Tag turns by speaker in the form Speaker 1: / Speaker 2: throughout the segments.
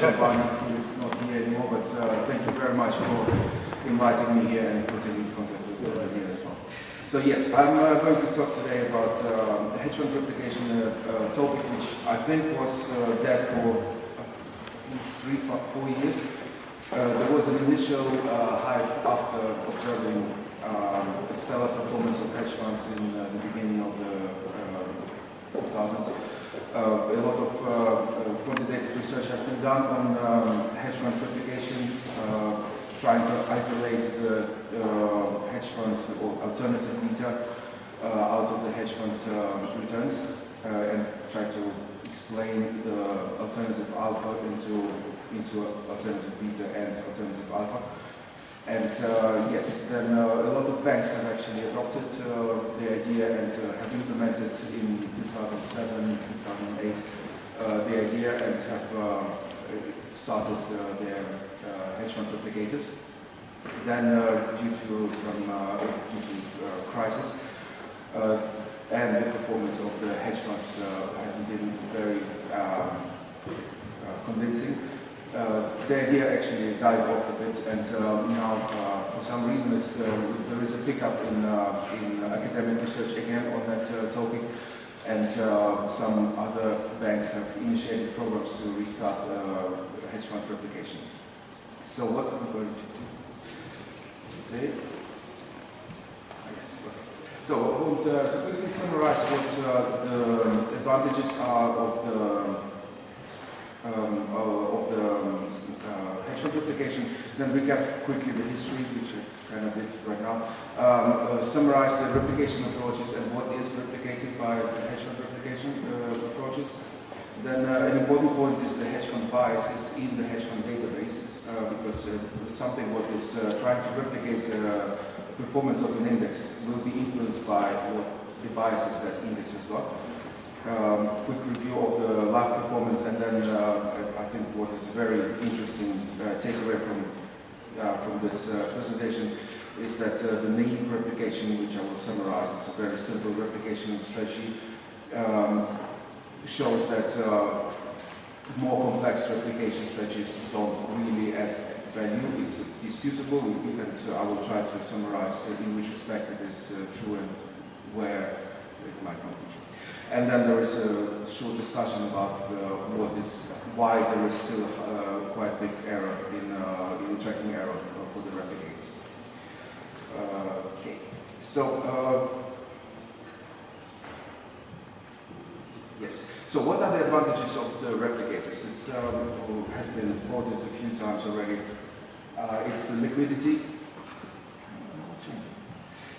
Speaker 1: Diaman, who is not here anymore, but thank you very much for inviting me here and putting me in contact with you here as well. So yes, I'm going to talk today about the hedge fund replication topic, which I think was dead for 3-4 years. There was an initial hype after observing the stellar performance of hedge funds in the beginning of the 2000s. A lot of quantitative research has been done on hedge fund replication, trying to isolate the hedge fund or alternative beta out of the hedge fund returns and try to explain the alternative alpha into alternative beta and alternative alpha. And yes, then a lot of banks have actually adopted the idea and have implemented in 2007, 2008 the idea and have started their hedge fund replicators. Then due to some crisis and the performance of the hedge funds hasn't been very convincing. The idea actually died off a bit, and now for some reason there is a pickup in academic research again on that topic, and some other banks have initiated programs to restart hedge fund replication. So what are we going to do today? So to quickly summarize what the advantages are of the hedge fund replication, then recap quickly the history, which I kind of did right now, summarize the replication approaches and what is replicated by hedge fund replication approaches. Then an important point is the hedge fund biases in the hedge fund databases, because something what is trying to replicate performance of an index will be influenced by what the biases that index has got. Quick review of the live performance, and then I think what is a very interesting takeaway from this presentation is that the naive replication, which I will summarize, it's a very simple replication strategy, shows that more complex replication strategies don't really add value. It's disputable, and I will try to summarize in which respect it is true and where it might not be true. And then there is a short discussion about why there is still quite big error in tracking error for the replicators. Okay, so yes. So what are the advantages of the replicators? It has been quoted a few times already. It's the liquidity.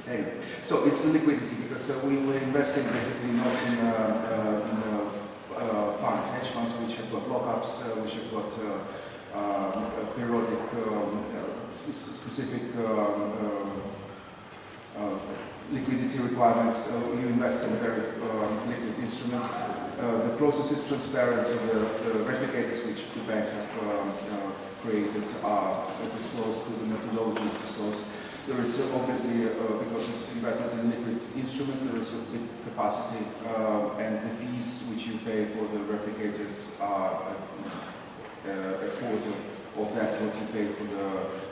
Speaker 1: Anyway, so it's the liquidity, because we're investing basically not in funds, hedge funds which have got lockups, which have got periodic, specific liquidity requirements. You invest in very liquid instruments. The process is transparent, so the replicators which the banks have created are disclosed, to the methodology is disclosed. There is obviously, because it's invested in liquid instruments, there is a big capacity, and the fees which you pay for the replicators are a quarter of that what you pay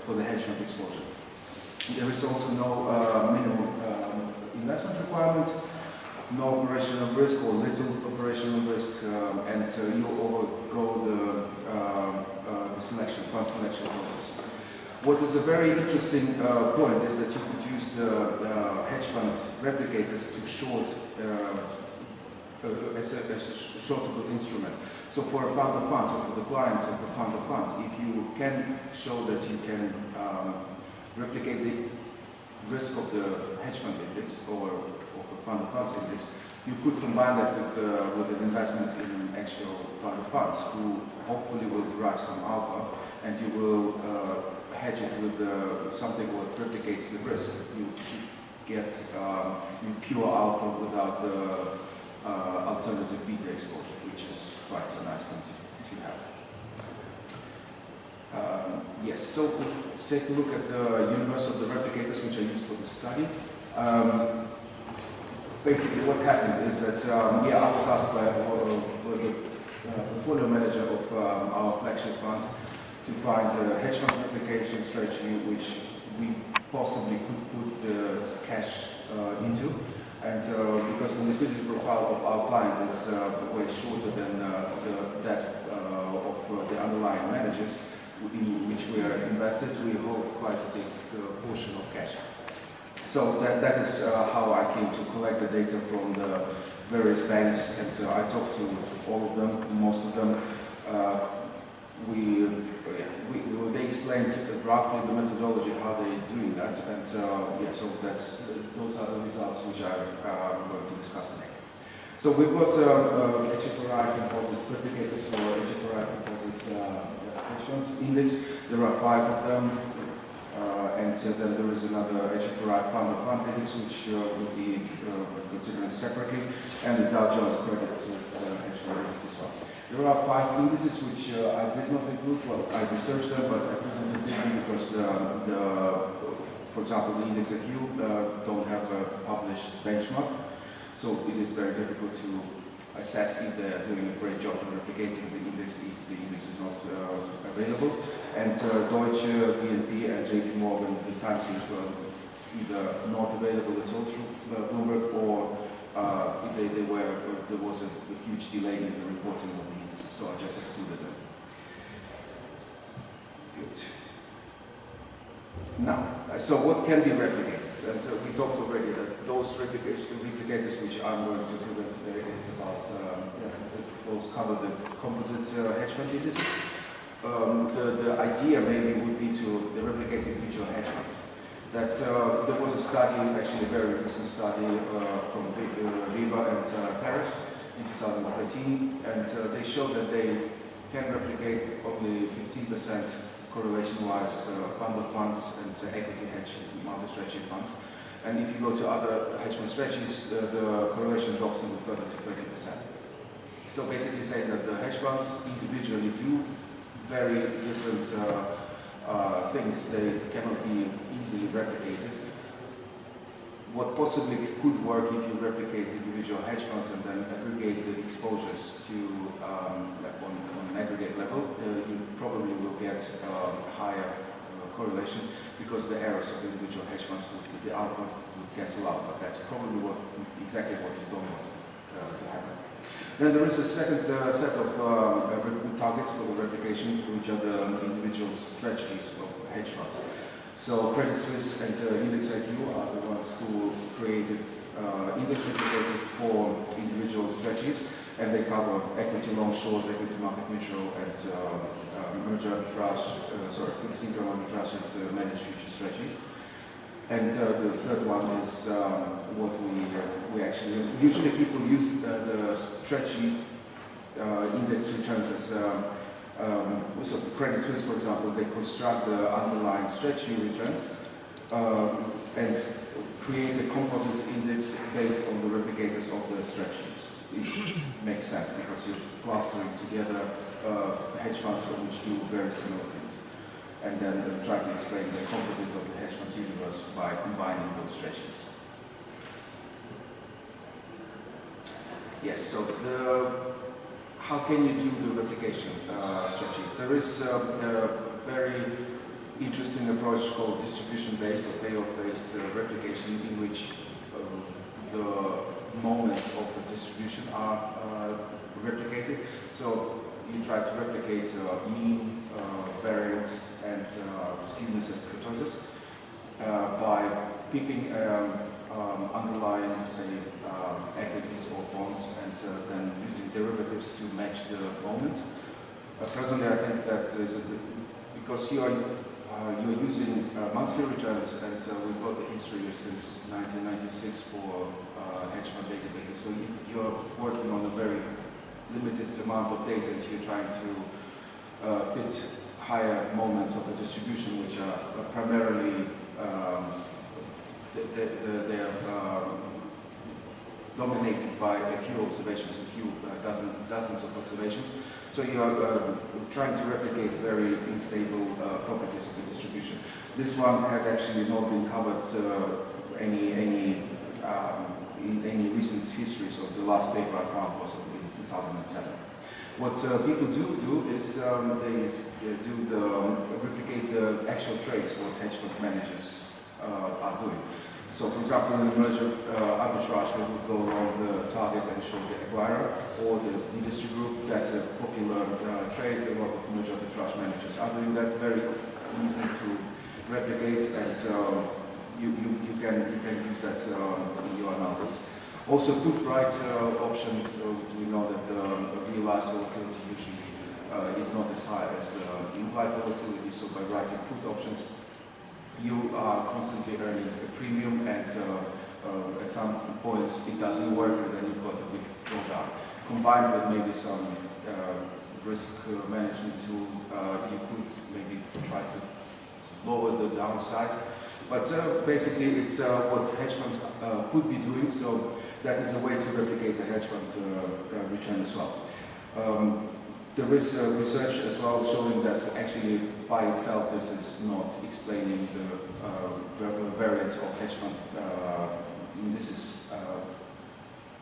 Speaker 1: for the hedge fund exposure. There is also no minimum investment requirement, no operational risk or little operational risk, and you overgo the fund selection process. What is a very interesting point is that you could use the hedge fund replicators to short as a shortable instrument. So for a fund of funds, or for the clients of a fund of funds, if you can show that you can replicate the risk of the hedge fund index or of a fund of funds index, you could combine that with an investment in an actual fund of funds, who hopefully will derive some alpha, and you will hedge it with something what replicates the risk. You should get pure alpha without the alternative beta exposure, which is quite a nice thing to have. Yes, so to take a look at the universe of the replicators which are used for this study. Basically what happened is that, I was asked by portfolio manager of our flagship fund to find a hedge fund replication strategy which we possibly could put the cash into. And because the liquidity profile of our client is way shorter than that of the underlying managers in which we are invested, we hold quite a big portion of cash. So that is how I came to collect the data from the various banks, and I talked to all of them, most of them. They explained roughly the methodology, how they're doing that, and yeah, so those are the results which I'm going to discuss today. So we've got HFRI composite replicators for HFRI composite hedge fund index. There are 5 of them, and then there is another HFRI fund of fund index which will be considering separately, and the Dow Jones credits is HFRI index as well. There are 5 indices which I did not include. Well, I researched them, but I couldn't include them because, for example, the index at Hill don't have a published benchmark, so it is very difficult to assess if they are doing a great job in replicating the index if the index is not available. And Deutsche, BNP, and JP Morgan, the time series were either not available at all through Bloomberg, or there was a huge delay in the reporting of the indices, so I just excluded them. Good. Now, so what can be replicated? And we talked already that those replicators which I'm going to present today is about, those cover the composite hedge fund indices. The idea maybe would be to replicate individual hedge funds. That there was a study, actually a very recent study from Viva and Paris in 2013, and they showed that they can replicate only 15% correlation-wise fund of funds and equity hedge multi-strategy funds. And if you go to other hedge fund strategies, the correlation drops even further to 30%. So basically saying that the hedge funds individually do very different things. They cannot be easily replicated. What possibly could work if you replicate individual hedge funds and then aggregate the exposures to like on an aggregate level, you probably will get higher correlation because the errors of individual hedge funds with the alpha would cancel out. But that's probably exactly what you don't want to happen. Then there is a second set of targets for the replication, which are the individual strategies of hedge funds. So Credit Suisse and Index IQ are the ones who created index replicators for individual strategies, and they cover equity long short, equity market neutral, and merger arbitrage, fixed income arbitrage, and managed future strategies. And the third one is what we actually usually people use the strategy index returns as so Credit Suisse, for example, they construct the underlying strategy returns and create a composite index based on the replicators of the strategies. It makes sense because you're clustering together hedge funds which do very similar things, and then try to explain the composite of the hedge fund universe by combining those strategies. Yes, so how can you do the replication strategies? There is a very interesting approach called distribution-based or payoff-based replication, in which the moments of the distribution are replicated. So you try to replicate mean, variance, and skewness and kurtosis by picking underlying, say, equities or bonds, and then using derivatives to match the moments. Presently, I think that is because you're using monthly returns, and we've got the history since 1996 for hedge fund databases. So you're working on a very limited amount of data, and you're trying to fit higher moments of the distribution, which are primarily they're dominated by a few observations, a few dozens of observations. So you are trying to replicate very unstable properties of the distribution. This one has actually not been covered in any recent history. So the last paper I found was in 2007. What people do is they replicate the actual trades what hedge fund managers are doing. So, for example, in the merger arbitrage, we would go along the target and show the acquirer, or the industry group. That's a popular trade. A lot of merger arbitrage managers are doing that. Very easy to replicate, and you can use that in your analysis. Also, put right option. We know that the realized volatility usually is not as high as the implied volatility. So, by writing put options, you are constantly earning a premium, and at some points it doesn't work, and then you've got a big drawdown. Combined with maybe some risk management tool, you could maybe try to lower the downside. But basically, it's what hedge funds could be doing, so that is a way to replicate the hedge fund return as well. There is research as well showing that actually by itself this is not explaining the variance of hedge fund indices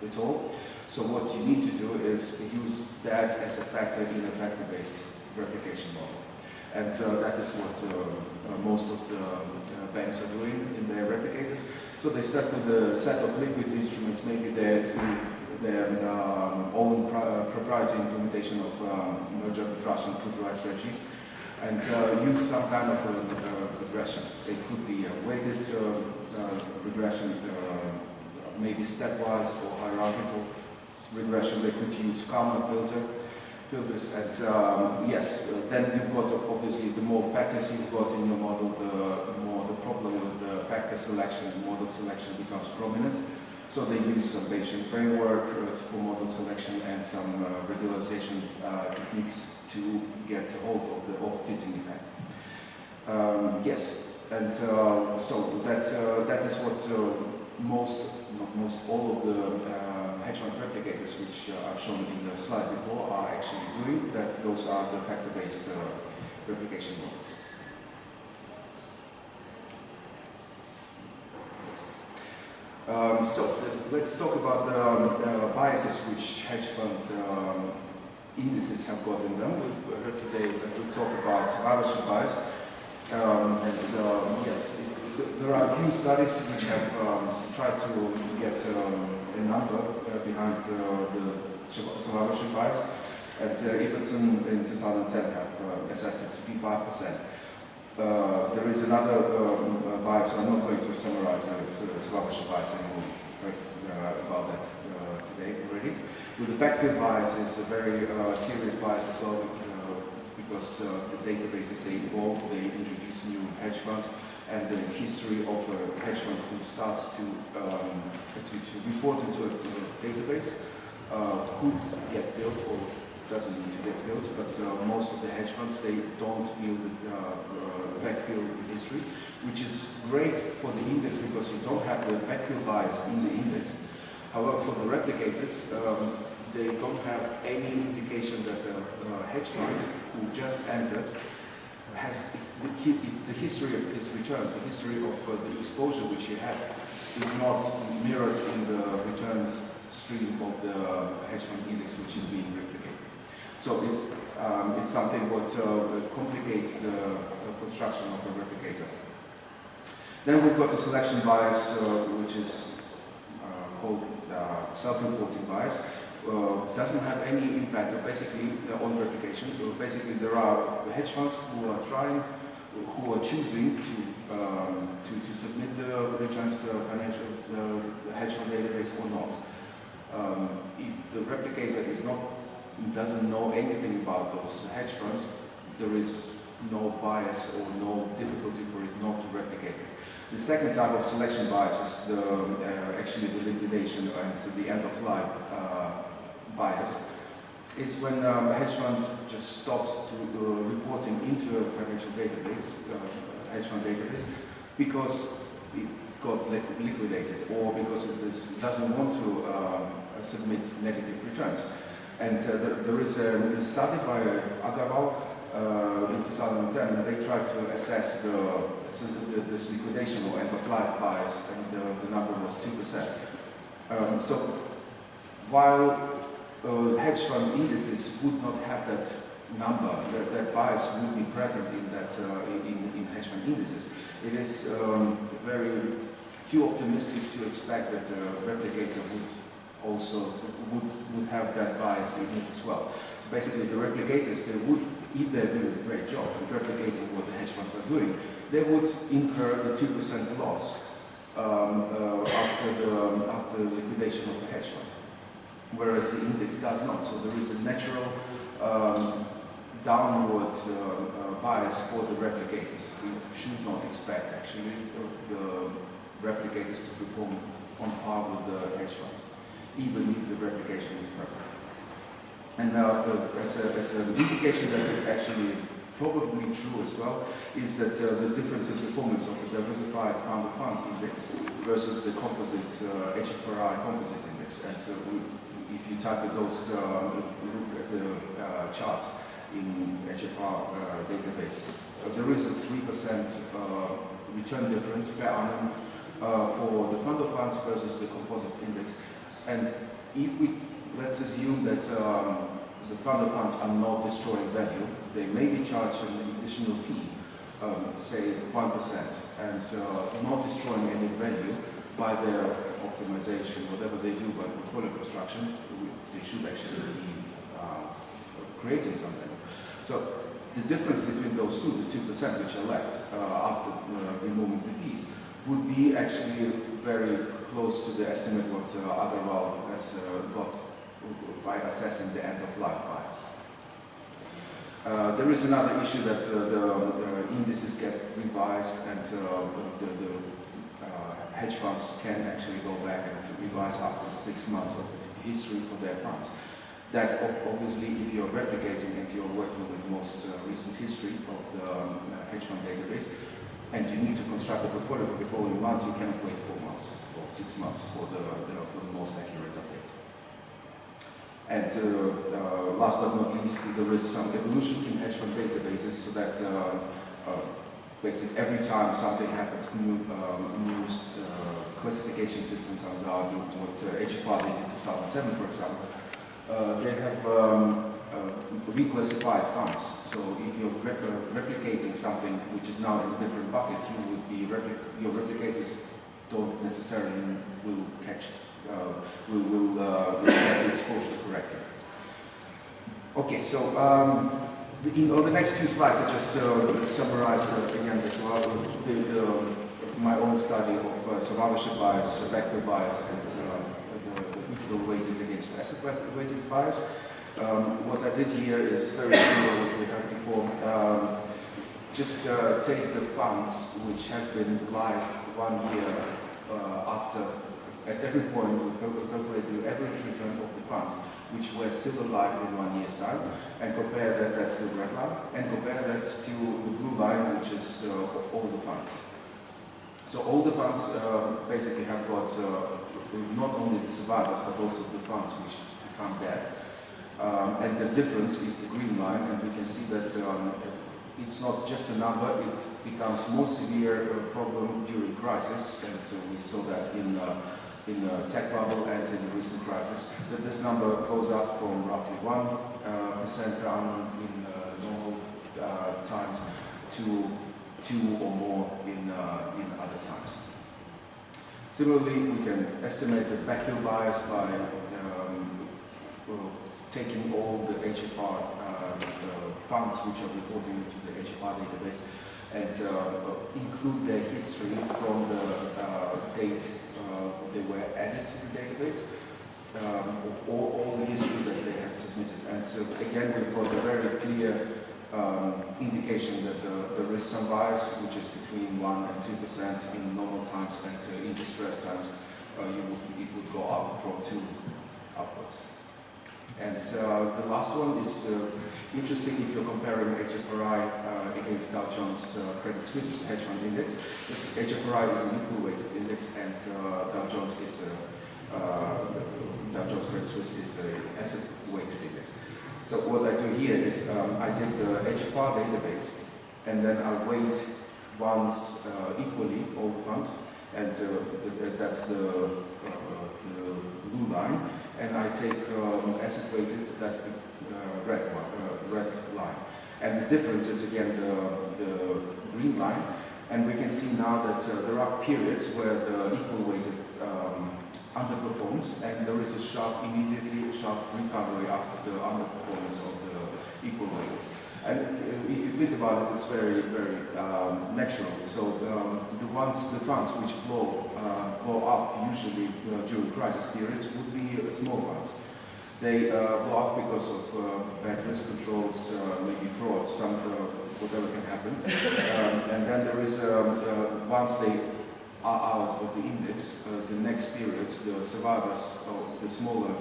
Speaker 1: at all. So what you need to do is use that as a factor in a factor-based replication model. And that is what most of the banks are doing in their replicators. So they start with a set of liquid instruments, maybe their own proprietary implementation of merger arbitrage and put right strategies, and use some kind of regression. It could be a weighted regression, maybe stepwise or hierarchical regression. They could use Kalman filters, and yes, then you've got obviously the more factors you've got in your model, the more the problem with the factor selection and model selection becomes prominent. So they use some Bayesian framework for model selection and some regularization techniques to get hold of the overfitting effect. Yes, and so that is what not most, all of the hedge fund replicators, which I've shown in the slide before, are actually doing. Those are the factor-based replication models. So let's talk about the biases which hedge fund indices have got in them. We've heard today that we talk about survivorship bias. Yes, there are a few studies which have tried to get a number behind the survivorship bias. And Ibbotson in 2010 have assessed it to be 5%. There is another bias, so I'm not going to summarize the survivorship bias anymore about that today already. With the backfill bias, it's a very serious bias as well, because the databases, they evolve, they introduce new hedge funds, and the history of a hedge fund who starts to report into a database could get filled or doesn't need to get filled, but most of the hedge funds, they don't fill the backfill history, which is great for the index because you don't have the backfill bias in the index. However, for the replicators, they don't have any indication that a hedge fund who just entered has the history of his returns, the history of the exposure which he had is not mirrored in the returns stream of the hedge fund index which is being replicated. So it's something what complicates the construction of a replicator. Then we've got the selection bias, which is called self-reporting bias. Doesn't have any impact basically on replication. So basically there are hedge funds who are choosing to submit the returns to the hedge fund database or not. If the replicator doesn't know anything about those hedge funds, there is no bias or no difficulty for it not to replicate it. The second type of selection bias is actually the liquidation and the end of life bias. It's when a hedge fund just stops reporting into a financial database, hedge fund database, because it got liquidated or because it doesn't want to submit negative returns. And there is a study by Agarwal in 2010, and they tried to assess this liquidation or end-of-life bias, and the number was 2%. So while hedge fund indices would not have that number, that bias would be present in that in hedge fund indices. It is very too optimistic to expect that a replicator would also would have that bias in it as well. So basically, the replicators, they would, if they're doing a great job at replicating what the hedge funds are doing, they would incur the 2% loss after liquidation of the hedge fund, whereas the index does not. So there is a natural downward bias for the replicators. We should not expect actually the replicators to perform on par with the hedge funds, even if the replication is perfect. And now, as an indication that it's actually probably true as well, is that the difference in performance of the diversified fund of fund index versus the composite HFRI composite index. And if you type in those, look at the charts in HFR database, there is a 3% return difference per annum for the fund of funds versus the composite index. And if we, let's assume that the fund of funds are not destroying value, they may be charged an additional fee, say 1%, and not destroying any value by their optimization, whatever they do by portfolio construction, they should actually be creating something. So the difference between those two, the 2% which are left after removing the fees, would be actually very close to the estimate what Agarwal has got by assessing the end-of-life bias. There is another issue that the indices get revised, and the hedge funds can actually go back and revise after 6 months of history for their funds. That obviously, if you're replicating and you're working with the most recent history of the hedge fund database, and you need to construct a portfolio for the following months, you cannot wait 4 months or 6 months for the most accurate update. And last but not least, there is some evolution in hedge fund databases, so that basically every time something happens, new classification system comes out. What HFR did in 2007, for example, they have reclassified funds. So if you're replicating something which is now in a different bucket, you would be your replicators don't necessarily will catch will have the exposures correctly. Okay, so in the next few slides, I just summarize again as well my own study of survivorship bias, backfill bias, and the equal weighted against asset weighted bias. What I did here is very similar to what we had before. Just take the funds which have been live 1 year after. At every point, we calculate the average return of the funds which were still alive in 1 year's time, and compare that, that's the red line, and compare that to the blue line, which is of all the funds. So all the funds basically have got not only the survivors, but also the funds which become dead. And the difference is the green line, and we can see that it's not just a number, it becomes more severe problem during crisis, and we saw that in the tech bubble and in the recent crisis, that this number goes up from roughly 1% per annum in normal times to 2 or more in other times. Similarly, we can estimate the backfill bias by taking all the HFR funds which are reporting to the HFR database and include their history from the date they were added to the database, all the history that they have submitted. And again, we've got a very clear indication that there is some bias, which is between 1 and 2% in normal times, and in distress times, it would go up from 2 upwards. And the last one is interesting if you're comparing HFRI against Dow Jones Credit Suisse hedge fund index. This HFRI is an equal weighted index, and Dow Jones Credit Suisse is an asset weighted index. So what I do here is I take the HFR database, and then I weight ones equally, all the funds, and that's the blue line. And I take asset weighted, that's the red line. And the difference is again the green line. And we can see now that there are periods where the equal weighted underperforms, and there is a immediately sharp recovery after the underperformance of the equal weighted. And if you think about it, it's very, very natural. So the funds which blow up usually during crisis periods would be small funds. They blow up because of bad risk controls, maybe fraud, whatever can happen. And then there is, once they are out of the index, the next periods, the survivors, or the smaller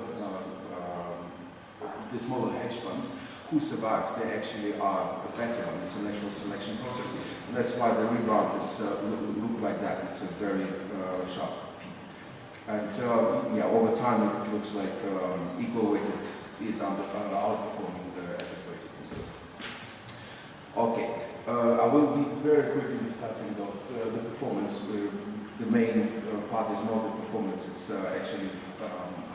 Speaker 1: hedge funds, who survive, they actually are better. It's a natural selection process. And that's why the rebound is look like that. It's a very sharp peak. And yeah, over time it looks like equal weighted is outperforming the asset weighted. Okay, I will be very quickly discussing those. The performance. The main part is not the performance. It's actually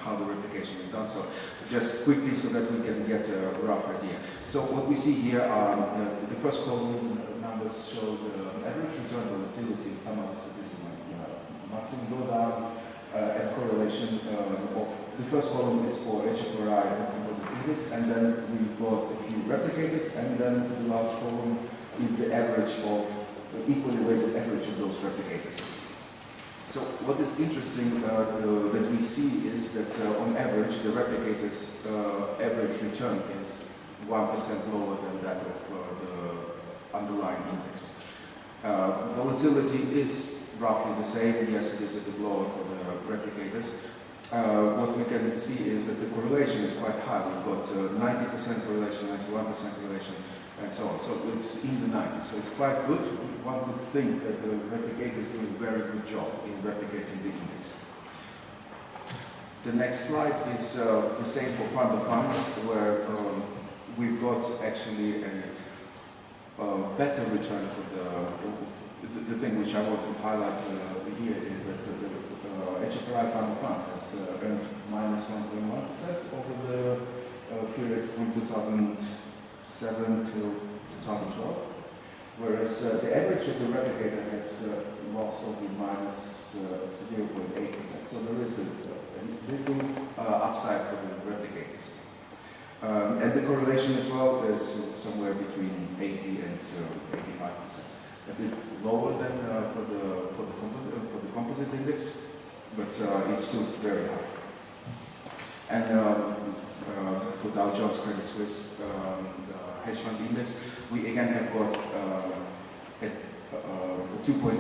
Speaker 1: how the replication is done. So just quickly so that we can get a rough idea. So what we see here are the first column numbers show the average return volatility in some of the statistics, maximum drawdown and correlation. The first column is for HFRI composite index, and then we've got a few replicators, and then the last column is the average of the equally weighted average of those replicators. So what is interesting that we see is that on average the replicators' average return is 1% lower than that of the underlying index. Volatility is roughly the same. Yes, it is a bit lower for the replicators. What we can see is that the correlation is quite high. We've got 90% correlation, 91% correlation, and so on. So it's in the 90s. So it's quite good. One could think that the replicators do a very good job in replicating the index. The next slide is the same for fund of funds, where we've got actually a better return for the thing which I want to highlight here is that the HFRI fund of funds has earned minus 1.1% over the period from 2007 to 2012, whereas the average of the replicator has lost only minus 0.8%. So there is a little upside for the replicators. And the correlation as well is somewhere between 80 and 85%. A bit lower than for the composite index, but it's still very high. And for Dow Jones Credit Suisse hedge fund index, we again have got a 2.8%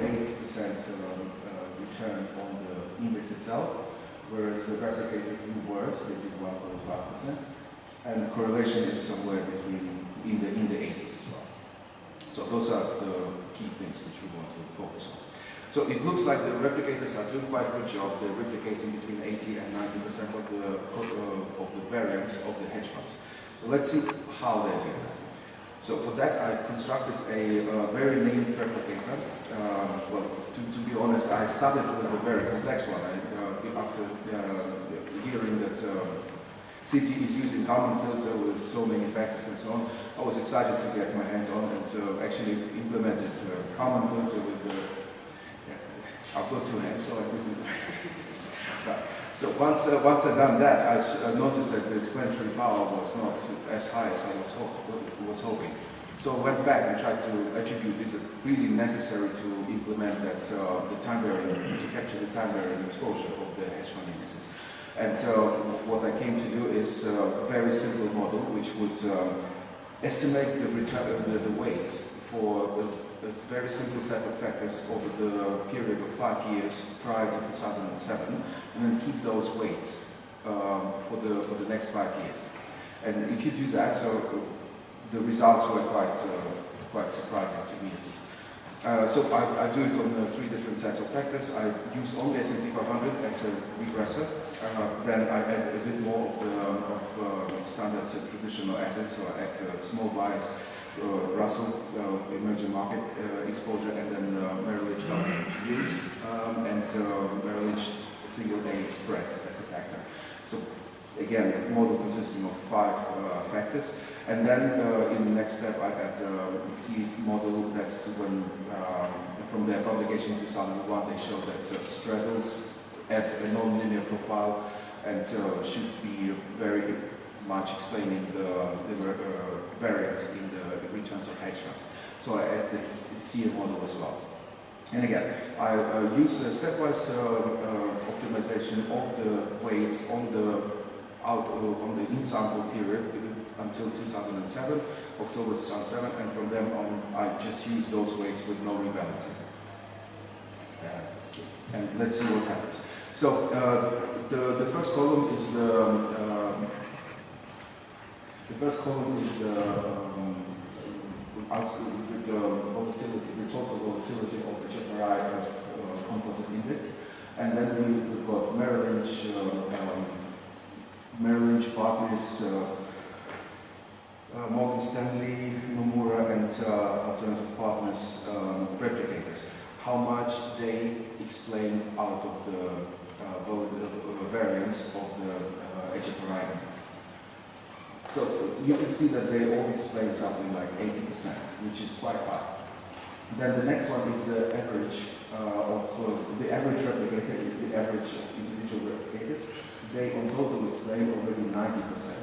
Speaker 1: return on the index itself, whereas the replicators do worse, they did 1.5%, and the correlation is somewhere between in the 80s as well. So those are the key things which we want to focus on. So it looks like the replicators are doing quite a good job. They're replicating between 80 and 90% of the variance of the hedge funds. So let's see how they're doing that. So for that, I constructed a very named replicator. Well, to be honest, I started with a very complex one. After hearing that Citi is using Kalman filter with so many factors and so on, I was excited to get my hands on and actually implemented Kalman filter with the. I've got two hands, so I couldn't. So once I'd done that, I noticed that the explanatory power was not as high as I was hoping. So I went back and tried to attribute is it really necessary to implement that the time varying, to capture the time varying exposure of the hedge fund indices. And what I came to do is a very simple model which would estimate the return, the weights for a very simple set of factors over the period of 5 years prior to 2007, and then keep those weights for the next 5 years. And if you do that, so the results were quite surprising to me at least. So I do it on 3 different sets of factors. I use only S&P 500 as a regressor. Then I add a bit more of standard traditional assets. So I add small bias, Russell, emerging market exposure, and then Merrill Lynch government yield, and Merrill Lynch single day spread as a factor. So again, a model consisting of 5 factors. And then in the next step, I got McC's model. That's when, from their publication in 2001, they showed that straddles at a non-linear profile and should be very much explaining the variance in the returns of hedge funds. So I add the CA model as well. And again, I use a stepwise optimization of the weights on the in-sample period until 2007, October 2007, and from then on I just use those weights with no rebalancing. And let's see what happens. So the first column is the total volatility of the GPRI composite index, and then we've got Merrill Lynch, Barclays, Morgan Stanley, Nomura, and Alternative Partners replicators. How much they explain out of the variance of the HFRI index. So you can see that they all explain something like 80%, which is quite high. Then the next one is the average the average replicator is the average of individual replicators. They on total explain already 90%,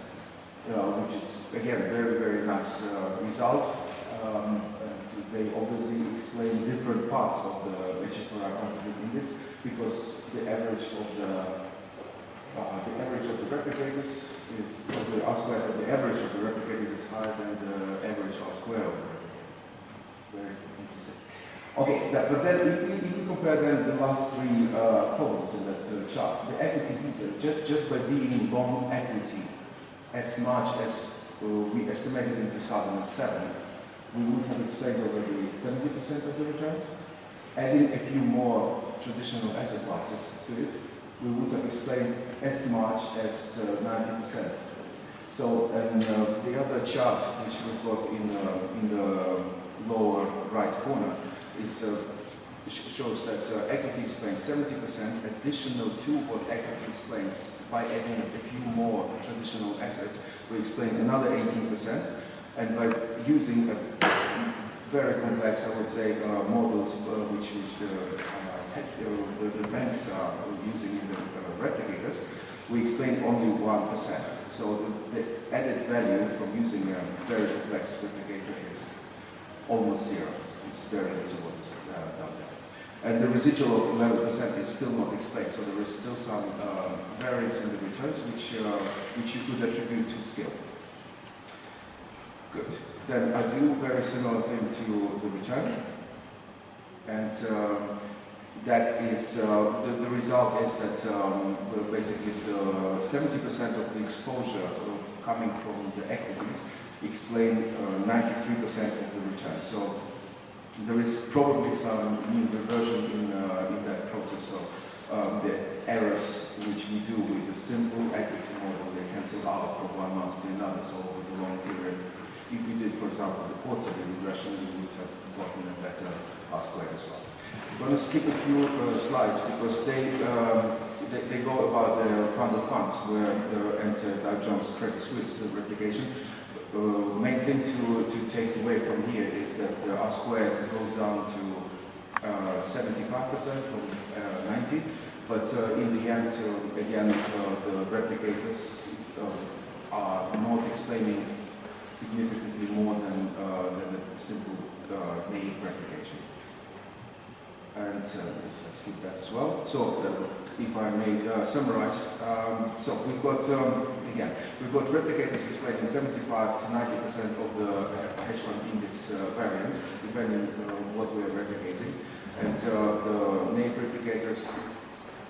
Speaker 1: which is again very, very nice result. And they obviously explain different parts of the HFRI composite index because the average of the replicators is the R squared of the average of the replicators is higher than the average R squared of the replicators. Very interesting. Okay, but then if we compare then the last 3 columns in that chart, the equity beta, just by being long equity as much as we estimated in 2007, we would have explained already 70% of the returns. Adding a few more traditional asset classes to it, we would have explained as much as 90%. So, and the other chart which we've got in the lower right corner is shows that equity explains 70%, additional to what equity explains by adding a few more traditional assets, we explain another 18%, and by using a very complex, I would say, models which the banks are using in the replicators, we explain only 1%. So the added value from using a very complex replicator is almost 0. It's very little what is done there. And the residual of 11% is still not explained, so there is still some variance in the returns which you could attribute to skill. Good. Then I do a very similar thing to the return, and that is the result is that basically the 70% of the exposure coming from the equities explain 93% of the return. So there is probably some mean reversion in that process. So the errors which we do with the simple equity model, they cancel out from 1 month to another. So over the long period, if we did, for example, the quarterly regression, we would have gotten a better R squared as well. I'm going to skip a few slides because they go about the fund of funds where and Dow Jones Credit Suisse replication. Main thing to take away from here is that the R squared goes down to 75% from 90, but in the end, again, the replicators are not explaining significantly more than the simple naive replication. And let's keep that as well. So if I may summarize, so we've got again, we've got replicators explaining 75 to 90% of the hedge fund index variance, depending on what we are replicating, and the naive replicators,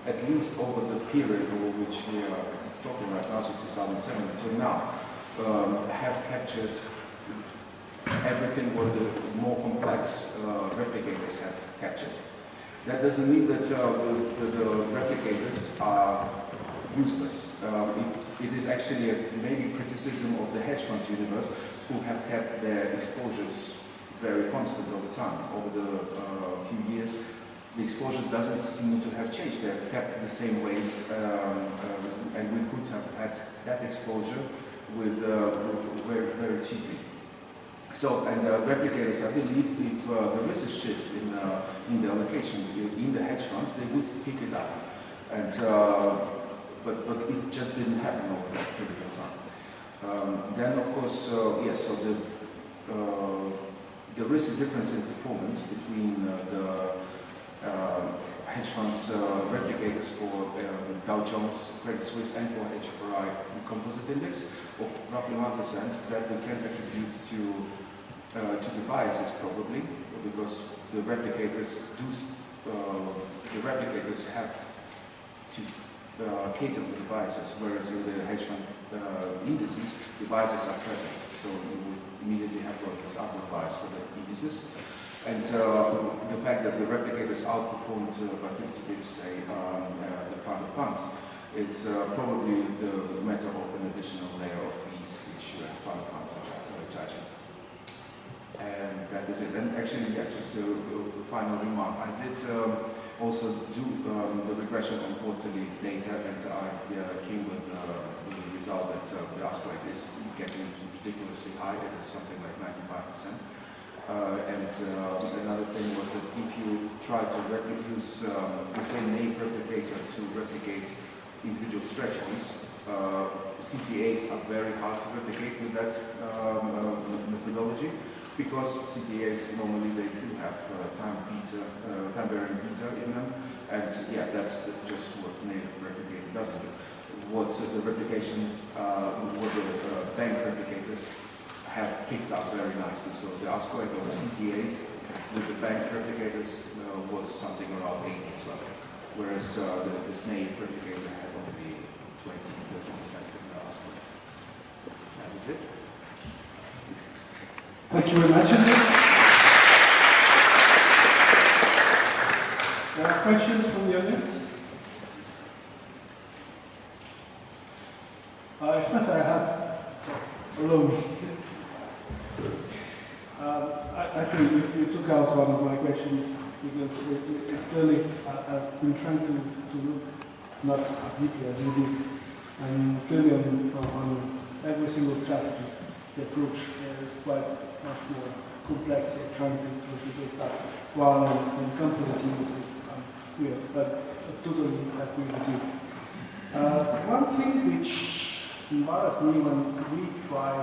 Speaker 1: at least over the period over which we are talking right now, so 2007 until now, have captured everything what the more complex replicators have captured. That doesn't mean that the replicators are useless. It is actually maybe criticism of the hedge fund universe who have kept their exposures very constant over time. Over the few years, the exposure doesn't seem to have changed. They have kept the same weights, and we could have had that exposure with very, very cheaply. So, and replicators, I believe, if there is a shift in the allocation in the hedge funds, they would pick it up. And but it just didn't happen over that period of time. Then, of course, yes. So there is a difference in performance between the hedge funds replicators for Dow Jones, Credit Suisse, and for HFRI Composite Index of roughly 1% that we can attribute to the biases probably, because the replicators have to cater for the biases, whereas in the hedge fund indices, the biases are present. So you would immediately have this upward bias for the indices. And the fact that the replicators outperformed by 50 pips, say, the fund of funds, is probably the matter of an additional layer of fees which fund of funds are charging. And that is it. And actually, yeah, just a final remark. I did also do the regression on quarterly data, and I came with the result that the ask rate is getting ridiculously high. It is something like 95%. And another thing was that if you try to use the same name replicator to replicate individual stretch points, CTAs are very hard to replicate with that methodology, because CTAs normally they do have time-varying beta in them, and yeah, that's just what native replicator doesn't do. What the replication, what the bank replicators have picked up very nicely. So the ask rate of CTAs with the bank replicators was something around 80 as well, whereas this native replicator had only 20-30% in the ask rate. That was it.
Speaker 2: Thank you very much. There are questions from the audience? If not, I have alone. Actually, you took out one of my questions, because clearly I've been trying to look not as deeply as you did, and clearly on every single strategy, the approach is quite much more complex of trying to replicate stuff, while in composite indices, clear, but totally agree with you. One thing which embarrassed me when we try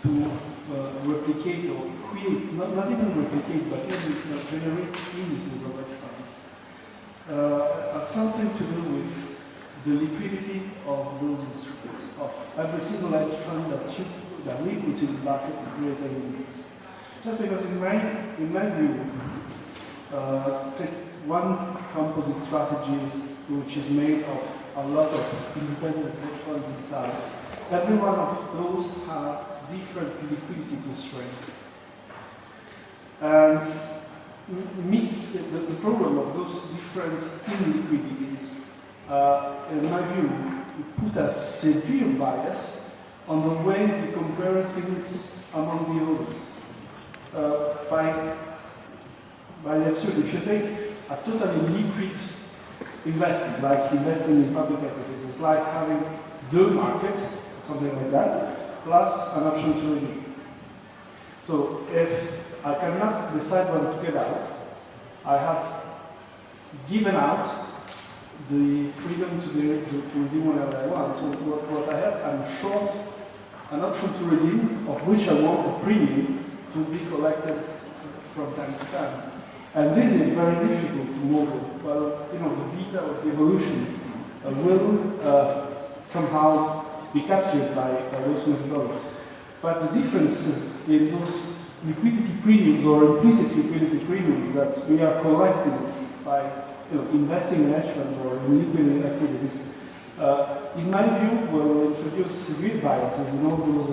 Speaker 2: to replicate or create, not even replicate, but even generate indices of hedge funds, has something to do with the liquidity of those instruments, of every single hedge fund that we put in the market to create an index. Just because in my view, take one composite strategy which is made of a lot of independent hedge funds inside. Every one of those have different liquidity constraints. And mix the problem of those different illiquidities, in my view, put a severe bias on the way we compare things among the others. By absurd, if you take a totally liquid investment, like investing in public equities, it's like having the market, something like that, plus an option to redeem. So if I cannot decide when to get out, I have given out the freedom to redeem whenever I want. So what I have, I'm short an option to redeem, of which I want a premium to be collected from time to time. And this is very difficult to model. Well, you know, the beta of the evolution will somehow be captured by those methodologies. But the differences in those liquidity premiums or implicit liquidity premiums that we are collecting by investing in hedge funds or in liquidity activities, in my view, will introduce severe biases in all those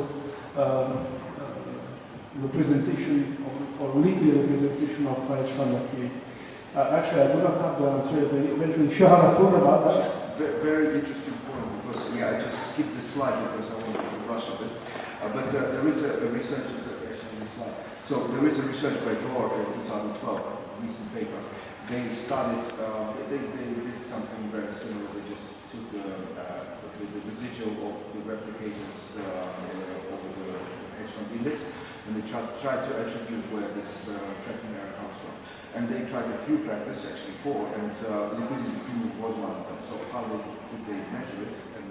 Speaker 2: representation or legal representation of hedge fund activity. Actually, I do not have the answer. Eventually, if you have a thought about that.
Speaker 1: Very interesting point, because I just skipped the slide because I wanted to rush a bit. But there is a research, actually, so there is a research by Dor in 2012, recent paper, they started, they did something very similar. They just took the residual of the replicators over the hedge-fund index, and they tried to attribute where this tracking error comes from. And they tried a few factors, actually four, and liquidity was one of them. So how did they measure it? And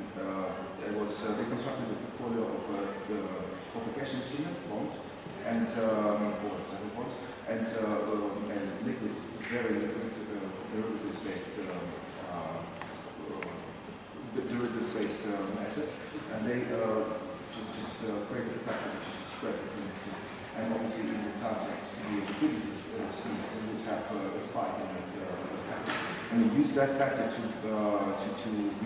Speaker 1: it was they constructed a portfolio of a cash instrument, bonds, and or several bonds, and liquid, very liquid derivatives-based assets, and they just created a factor which is a spread between the two. And obviously, in the times of severe liquidity squeeze, they would have a spike in that factor. And we used that factor to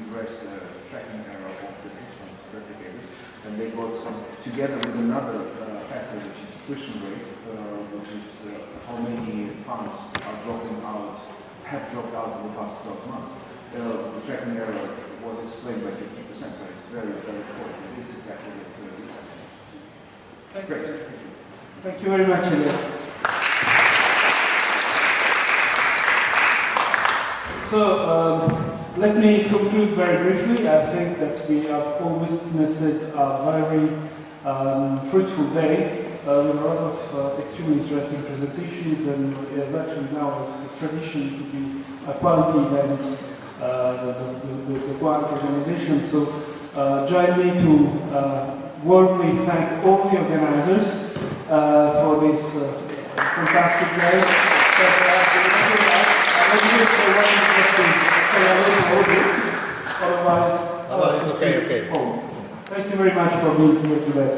Speaker 1: regress the tracking error of the hedge fund replicators. And they got some together with another factor, which is attrition rate, which is how many funds are dropping out, have dropped out in the past 12 months. The tracking error was explained by 50%, so it's very, very important. It is exactly what this happened. Great.
Speaker 2: Thank you very much, Elliot. So, let me conclude very briefly. I think that we have all witnessed a very fruitful day with a lot of extremely interesting presentations, and it is actually now a tradition to be a quality event, the Quant organization. So, join me to warmly thank all the organizers for this fantastic day. Otherwise,
Speaker 3: okay.
Speaker 2: Thank you very much for being here today.